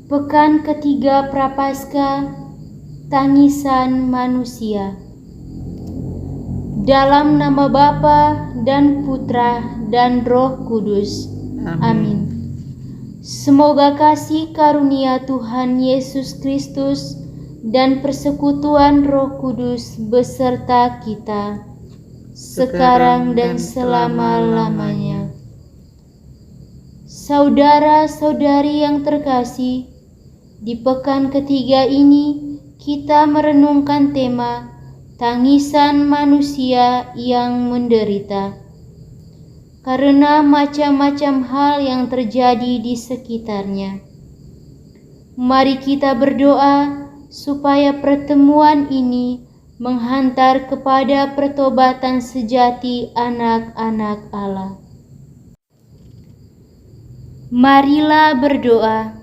Pekan ketiga Prapaskah, tangisan manusia. Dalam nama Bapa dan Putra dan Roh Kudus. Amin. Semoga kasih karunia Tuhan Yesus Kristus dan persekutuan Roh Kudus beserta kita sekarang dan selama-lamanya. Saudara-saudari yang terkasih, di pekan ketiga ini kita merenungkan tema tangisan manusia yang menderita. Karena macam-macam hal yang terjadi di sekitarnya. Mari kita berdoa supaya pertemuan ini menghantar kepada pertobatan sejati anak-anak Allah. Marilah berdoa.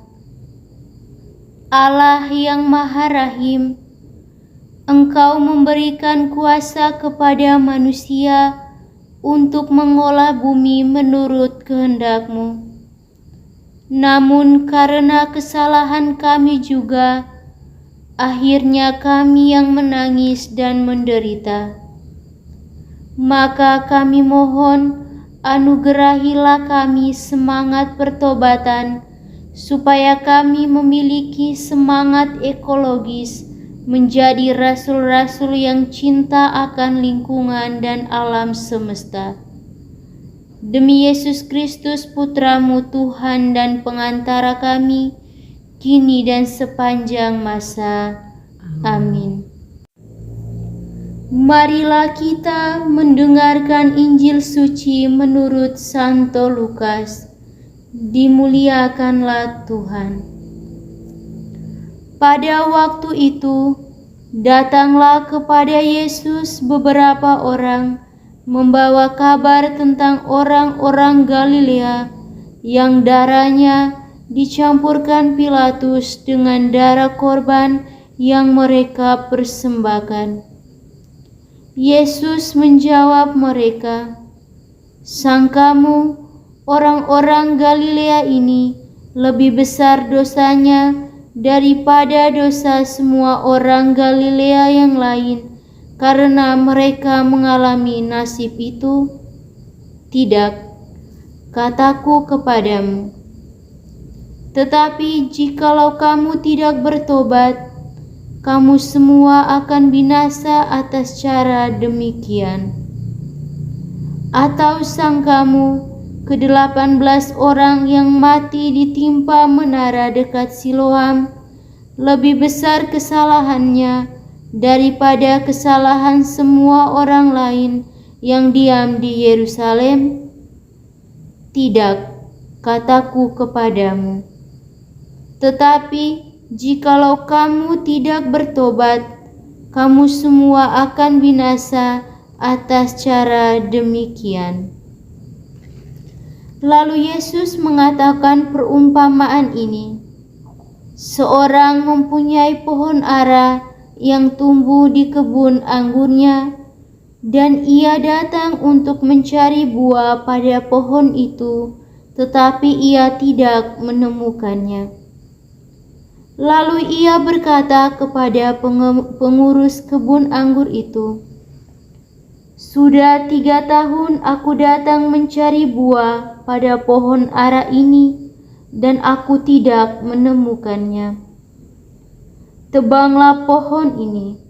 Allah yang Maha Rahim, Engkau memberikan kuasa kepada manusia untuk mengolah bumi menurut kehendak-Mu. Namun karena kesalahan kami juga, akhirnya kami yang menangis dan menderita. Maka kami mohon, anugerahilah kami semangat pertobatan, supaya kami memiliki semangat ekologis menjadi rasul-rasul yang cinta akan lingkungan dan alam semesta. Demi Yesus Kristus Putra-Mu Tuhan dan pengantara kami, kini dan sepanjang masa. Amin. Marilah kita mendengarkan Injil suci menurut Santo Lukas. Dimuliakanlah Tuhan. Pada waktu itu, datanglah kepada Yesus beberapa orang membawa kabar tentang orang-orang Galilea yang darahnya dicampurkan Pilatus dengan darah korban yang mereka persembahkan. Yesus menjawab mereka, "Sangkamu orang-orang Galilea ini lebih besar dosanya daripada dosa semua orang Galilea yang lain karena mereka mengalami nasib itu? Tidak, kataku kepadamu. Tetapi jikalau kamu tidak bertobat, kamu semua akan binasa atas cara demikian. Atau sangkamu ke-18 orang yang mati ditimpa menara dekat Siloam lebih besar kesalahannya daripada kesalahan semua orang lain yang diam di Yerusalem? Tidak, kataku kepadamu. Tetapi jikalau kamu tidak bertobat, kamu semua akan binasa atas cara demikian." Lalu Yesus mengatakan perumpamaan ini. Seorang mempunyai pohon ara yang tumbuh di kebun anggurnya, dan ia datang untuk mencari buah pada pohon itu, tetapi ia tidak menemukannya. Lalu ia berkata kepada pengurus kebun anggur itu, "Sudah 3 tahun aku datang mencari buah pada pohon ara ini, dan aku tidak menemukannya. Tebanglah pohon ini.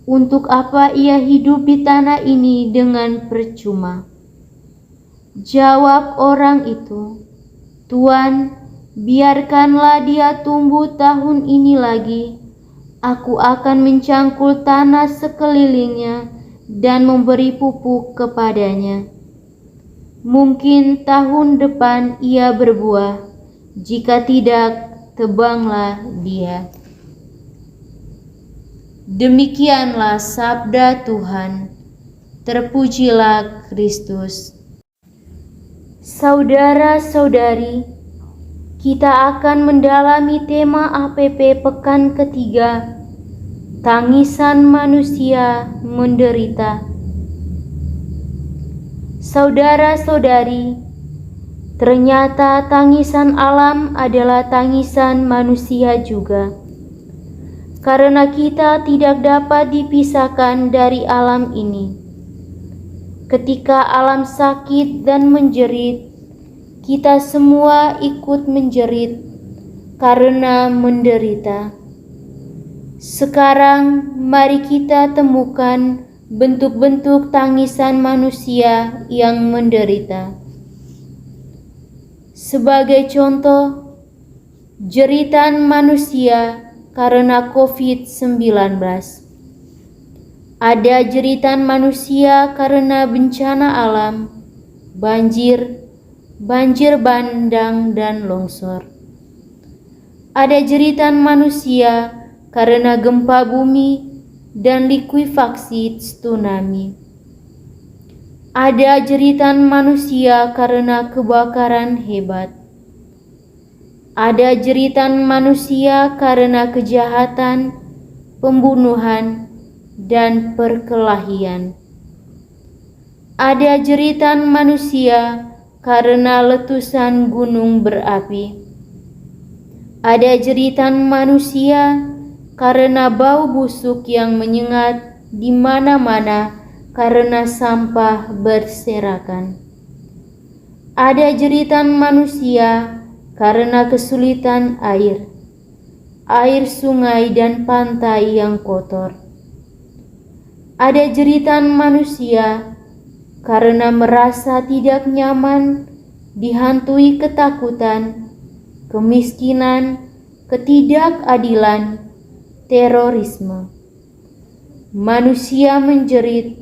Untuk apa ia hidup di tanah ini dengan percuma?" Jawab orang itu, "Tuan, biarkanlah dia tumbuh tahun ini lagi. Aku akan mencangkul tanah sekelilingnya dan memberi pupuk kepadanya. Mungkin tahun depan ia berbuah, jika tidak, tebanglah dia. Demikianlah sabda Tuhan. Terpujilah Kristus. Saudara-saudari, kita akan mendalami tema APP pekan ketiga, tangisan manusia menderita. Saudara-saudari, ternyata tangisan alam adalah tangisan manusia juga. Karena kita tidak dapat dipisahkan dari alam ini. Ketika alam sakit dan menjerit, kita semua ikut menjerit karena menderita. Sekarang mari kita temukan bentuk-bentuk tangisan manusia yang menderita. Sebagai contoh, jeritan manusia karena COVID-19. Ada jeritan manusia karena bencana alam, banjir bandang dan longsor. Ada jeritan manusia karena gempa bumi dan likuifaksi tsunami. Ada jeritan manusia karena kebakaran hebat. Ada jeritan manusia karena kejahatan, pembunuhan, dan perkelahian. Ada jeritan manusia karena letusan gunung berapi. Ada jeritan manusia karena bau busuk yang menyengat di mana-mana karena sampah berserakan. Ada jeritan manusia karena kesulitan air sungai dan pantai yang kotor. Ada jeritan manusia karena merasa tidak nyaman, dihantui ketakutan, kemiskinan, ketidakadilan, terorisme. Manusia menjerit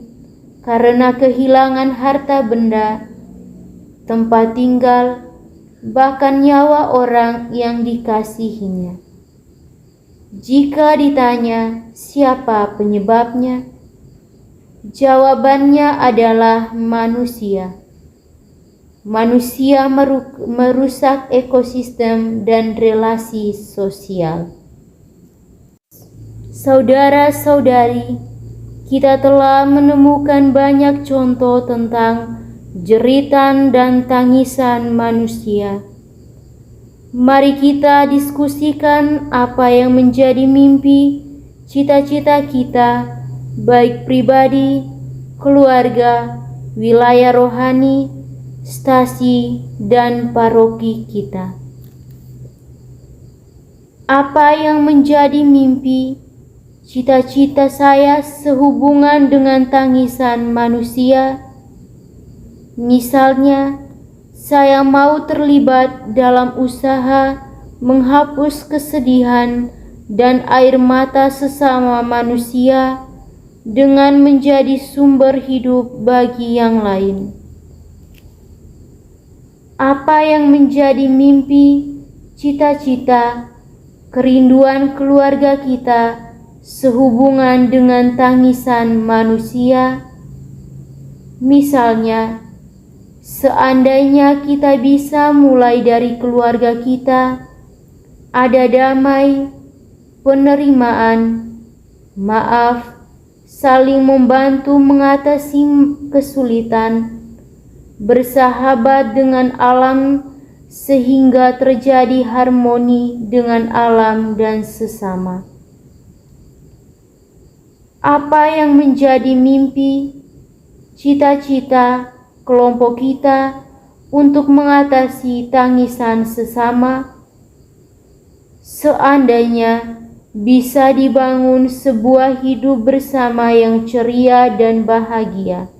karena kehilangan harta benda, tempat tinggal, bahkan nyawa orang yang dikasihinya. Jika ditanya siapa penyebabnya, jawabannya adalah manusia. Manusia merusak ekosistem dan relasi sosial. Saudara-saudari, kita telah menemukan banyak contoh tentang jeritan dan tangisan manusia. Mari kita diskusikan apa yang menjadi mimpi, cita-cita kita, baik pribadi, keluarga, wilayah rohani, stasi, dan paroki kita. Apa yang menjadi mimpi, cita-cita saya sehubungan dengan tangisan manusia? Misalnya, saya mau terlibat dalam usaha menghapus kesedihan dan air mata sesama manusia dengan menjadi sumber hidup bagi yang lain. Apa yang menjadi mimpi, cita-cita, kerinduan keluarga kita sehubungan dengan tangisan manusia? Misalnya, seandainya kita bisa mulai dari keluarga kita, ada damai, penerimaan, maaf, saling membantu mengatasi kesulitan, bersahabat dengan alam sehingga terjadi harmoni dengan alam dan sesama. Apa yang menjadi mimpi, cita-cita kelompok kita untuk mengatasi tangisan sesama? Seandainya bisa dibangun sebuah hidup bersama yang ceria dan bahagia,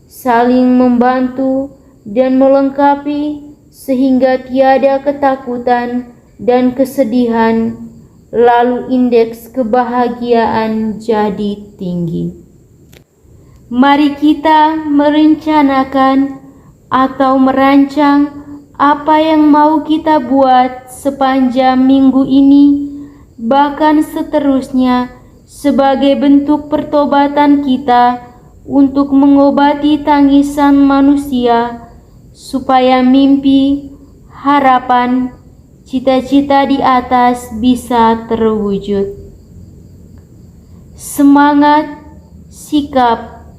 saling membantu dan melengkapi sehingga tiada ketakutan dan kesedihan, lalu indeks kebahagiaan jadi tinggi. Mari kita merencanakan atau merancang apa yang mau kita buat sepanjang minggu ini, bahkan seterusnya, sebagai bentuk pertobatan kita untuk mengobati tangisan manusia, supaya mimpi, harapan, cita-cita di atas bisa terwujud. Semangat, sikap,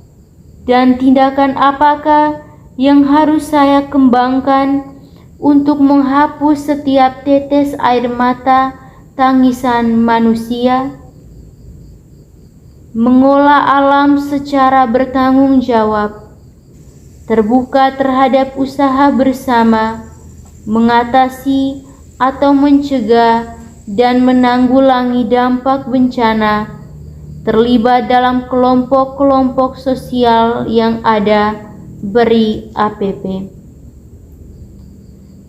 dan tindakan apakah yang harus saya kembangkan untuk menghapus setiap tetes air mata tangisan manusia? Mengolah alam secara bertanggung jawab, terbuka terhadap usaha bersama, mengatasi atau mencegah dan menanggulangi dampak bencana, terlibat dalam kelompok-kelompok sosial yang ada, beri APP.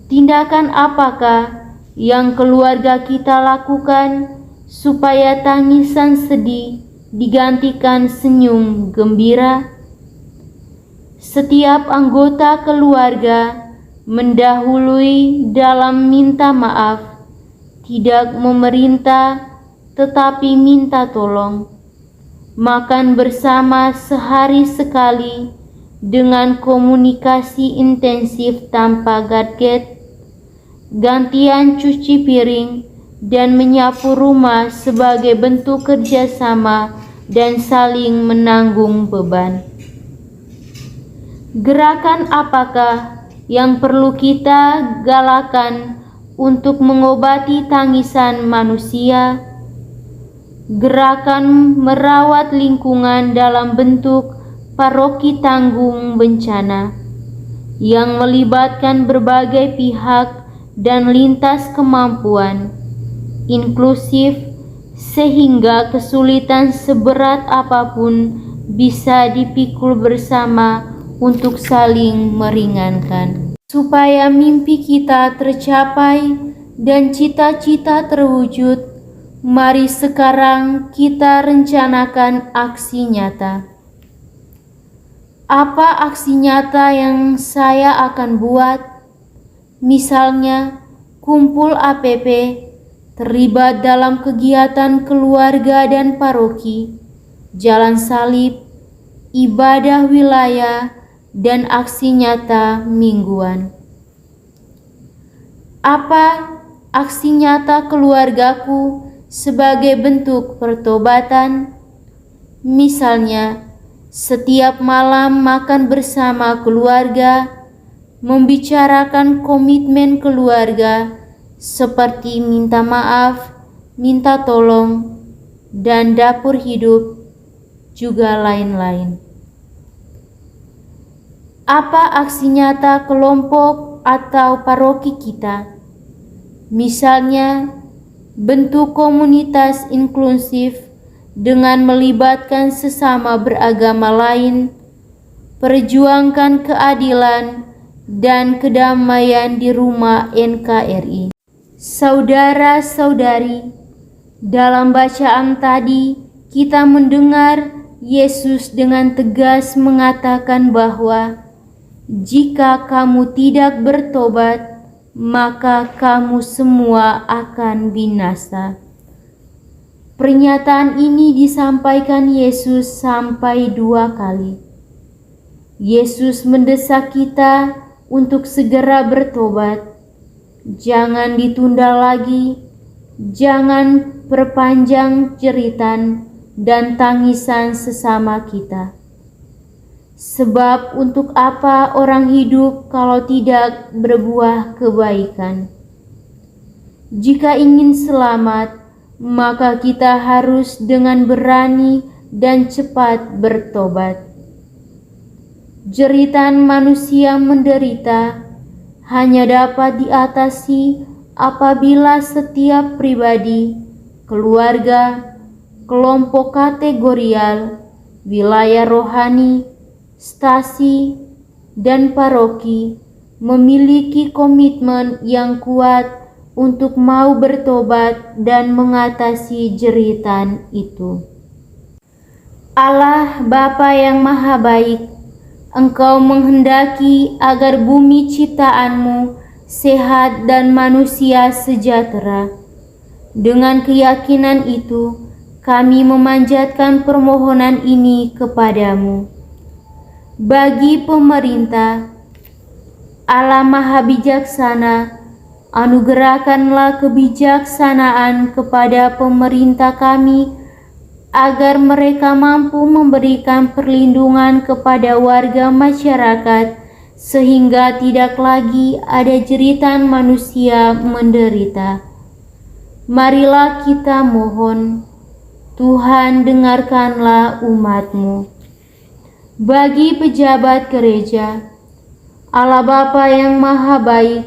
Tindakan apakah yang keluarga kita lakukan supaya tangisan sedih digantikan senyum gembira? Setiap anggota keluarga mendahului dalam minta maaf, tidak memerintah tetapi minta tolong. Makan bersama sehari sekali dengan komunikasi intensif tanpa gadget, gantian cuci piring dan menyapu rumah sebagai bentuk kerjasama dan saling menanggung beban. Gerakan apakah yang perlu kita galakan untuk mengobati tangisan manusia? Gerakan merawat lingkungan dalam bentuk paroki tanggung bencana yang melibatkan berbagai pihak dan lintas kemampuan, inklusif sehingga kesulitan seberat apapun bisa dipikul bersama untuk saling meringankan. Supaya mimpi kita tercapai dan cita-cita terwujud, mari sekarang kita rencanakan aksi nyata. Apa aksi nyata yang saya akan buat? Misalnya, kumpul APP, terlibat dalam kegiatan keluarga dan paroki, jalan salib, ibadah wilayah, dan aksi nyata mingguan. Apa aksi nyata keluargaku sebagai bentuk pertobatan? Misalnya, setiap malam makan bersama keluarga, membicarakan komitmen keluarga seperti minta maaf, minta tolong, dan dapur hidup, juga lain-lain. Apa aksi nyata kelompok atau paroki kita? Misalnya, bentuk komunitas inklusif dengan melibatkan sesama beragama lain, perjuangkan keadilan dan kedamaian di rumah NKRI. Saudara-saudari, dalam bacaan tadi kita mendengar Yesus dengan tegas mengatakan bahwa jika kamu tidak bertobat, maka kamu semua akan binasa. Pernyataan ini disampaikan Yesus sampai 2 kali. Yesus mendesak kita untuk segera bertobat. Jangan ditunda lagi, jangan perpanjang jeritan dan tangisan sesama kita. Sebab untuk apa orang hidup kalau tidak berbuah kebaikan? Jika ingin selamat, maka kita harus dengan berani dan cepat bertobat. Jeritan manusia menderita hanya dapat diatasi apabila setiap pribadi, keluarga, kelompok kategorial, wilayah rohani, stasi, dan paroki memiliki komitmen yang kuat untuk mau bertobat dan mengatasi jeritan itu. Allah Bapa yang Maha Baik Engkau menghendaki agar bumi ciptaanmu sehat dan manusia sejahtera. Dengan keyakinan itu, kami memanjatkan permohonan ini kepadamu. Bagi pemerintah, Allah Maha Bijaksana, anugerahkanlah kebijaksanaan kepada pemerintah kami, agar mereka mampu memberikan perlindungan kepada warga masyarakat, sehingga tidak lagi ada jeritan manusia menderita. Marilah kita mohon, Tuhan dengarkanlah umat-Mu. Bagi pejabat gereja, Allah Bapa yang Maha Baik,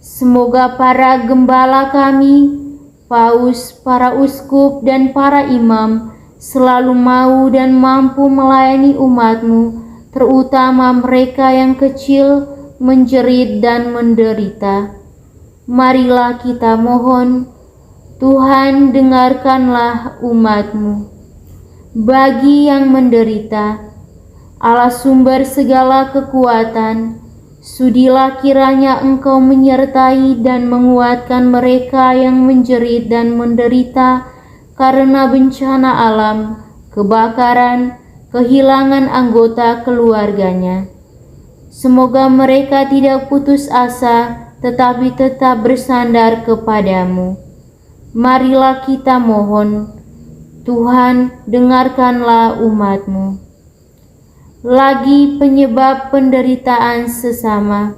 semoga para gembala kami, paus, para uskup, dan para imam selalu mau dan mampu melayani umat-Mu, terutama mereka yang kecil, menjerit dan menderita. Marilah kita mohon, Tuhan dengarkanlah umat-Mu. Bagi yang menderita, Allah sumber segala kekuatan, sudilah kiranya Engkau menyertai dan menguatkan mereka yang menjerit dan menderita karena bencana alam, kebakaran, kehilangan anggota keluarganya. Semoga mereka tidak putus asa, tetapi tetap bersandar kepadamu. Marilah kita mohon, Tuhan dengarkanlah umat-Mu. Lagi penyebab penderitaan sesama,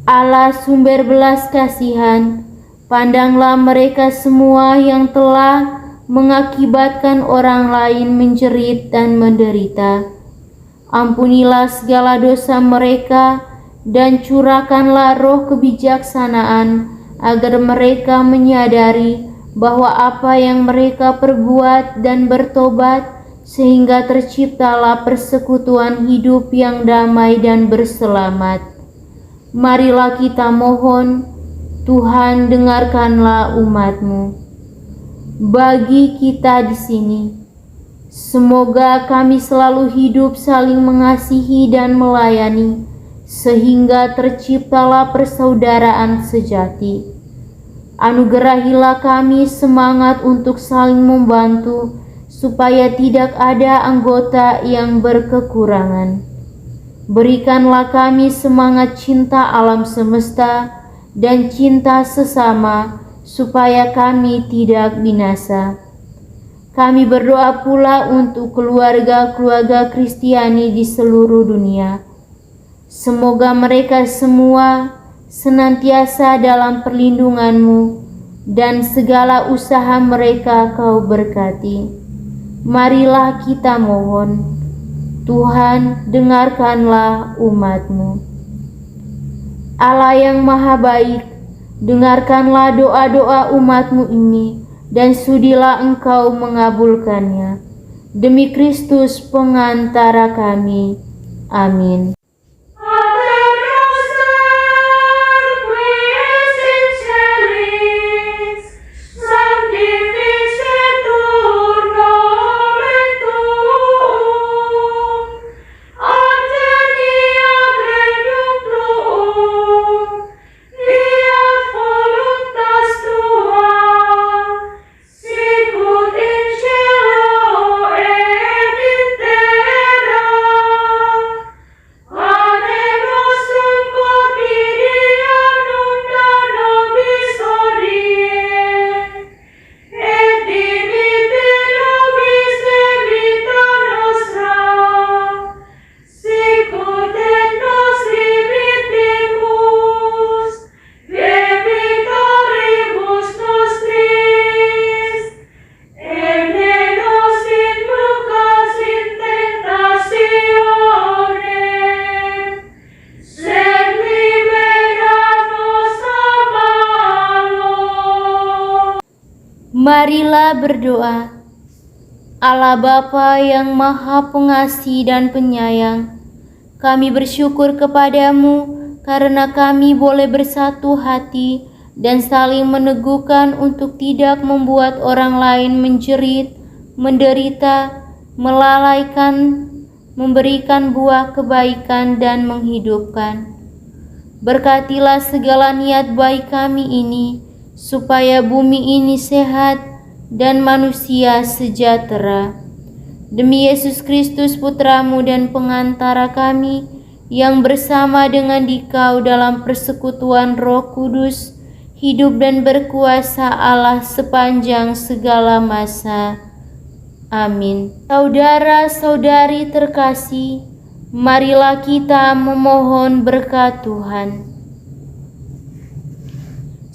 Allah sumber belas kasihan, pandanglah mereka semua yang telah mengakibatkan orang lain menjerit dan menderita. Ampunilah segala dosa mereka dan curahkanlah roh kebijaksanaan agar mereka menyadari bahwa apa yang mereka perbuat dan bertobat, sehingga terciptalah persekutuan hidup yang damai dan berselamat. Marilah kita mohon, Tuhan dengarkanlah umat-Mu. Bagi kita di sini, semoga kami selalu hidup saling mengasihi dan melayani, sehingga terciptalah persaudaraan sejati. Anugerahilah kami semangat untuk saling membantu, supaya tidak ada anggota yang berkekurangan. Berikanlah kami semangat cinta alam semesta dan cinta sesama, supaya kami tidak binasa. Kami berdoa pula untuk keluarga-keluarga Kristiani di seluruh dunia. Semoga mereka semua senantiasa dalam perlindungan-Mu, dan segala usaha mereka Kau berkati. Marilah kita mohon, Tuhan dengarkanlah umat-Mu. Allah yang Maha Baik, dengarkanlah doa-doa umat-Mu ini, dan sudilah Engkau mengabulkannya. Demi Kristus pengantara kami. Amin. Marilah berdoa. Allah Bapa yang Maha Pengasih dan Penyayang, kami bersyukur kepadamu karena kami boleh bersatu hati dan saling meneguhkan untuk tidak membuat orang lain menjerit, menderita, melalaikan, memberikan buah kebaikan dan menghidupkan. Berkatilah segala niat baik kami ini, supaya bumi ini sehat dan manusia sejahtera. Demi Yesus Kristus Putra-Mu dan pengantara kami, yang bersama dengan Dikau dalam persekutuan Roh Kudus, hidup dan berkuasa Allah sepanjang segala masa. Amin. Saudara-saudari terkasih, marilah kita memohon berkat Tuhan.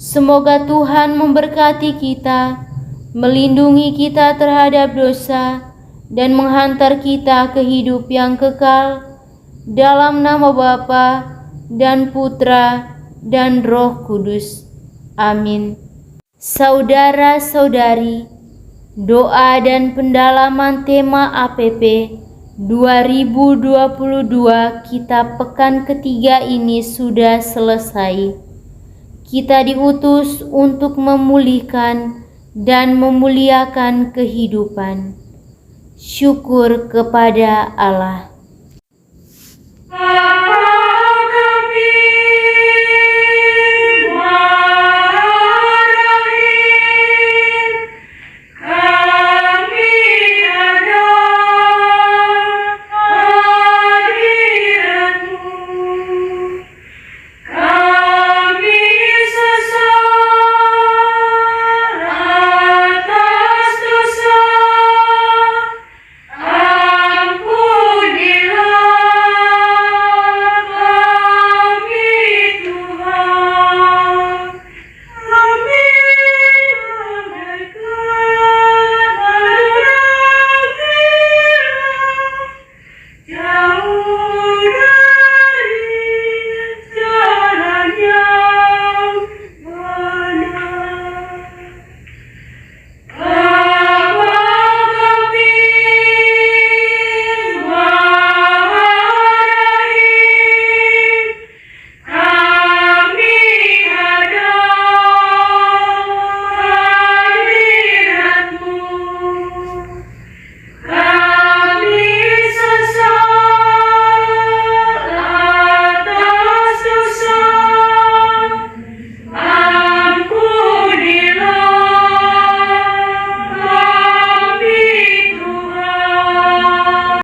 Semoga Tuhan memberkati kita, melindungi kita terhadap dosa, dan menghantar kita ke hidup yang kekal, dalam nama Bapa dan Putra dan Roh Kudus. Amin. Saudara-saudari, doa dan pendalaman tema APP 2022 Kitab Pekan ketiga ini sudah selesai. Kita diutus untuk memulihkan dan memuliakan kehidupan. Syukur kepada Allah.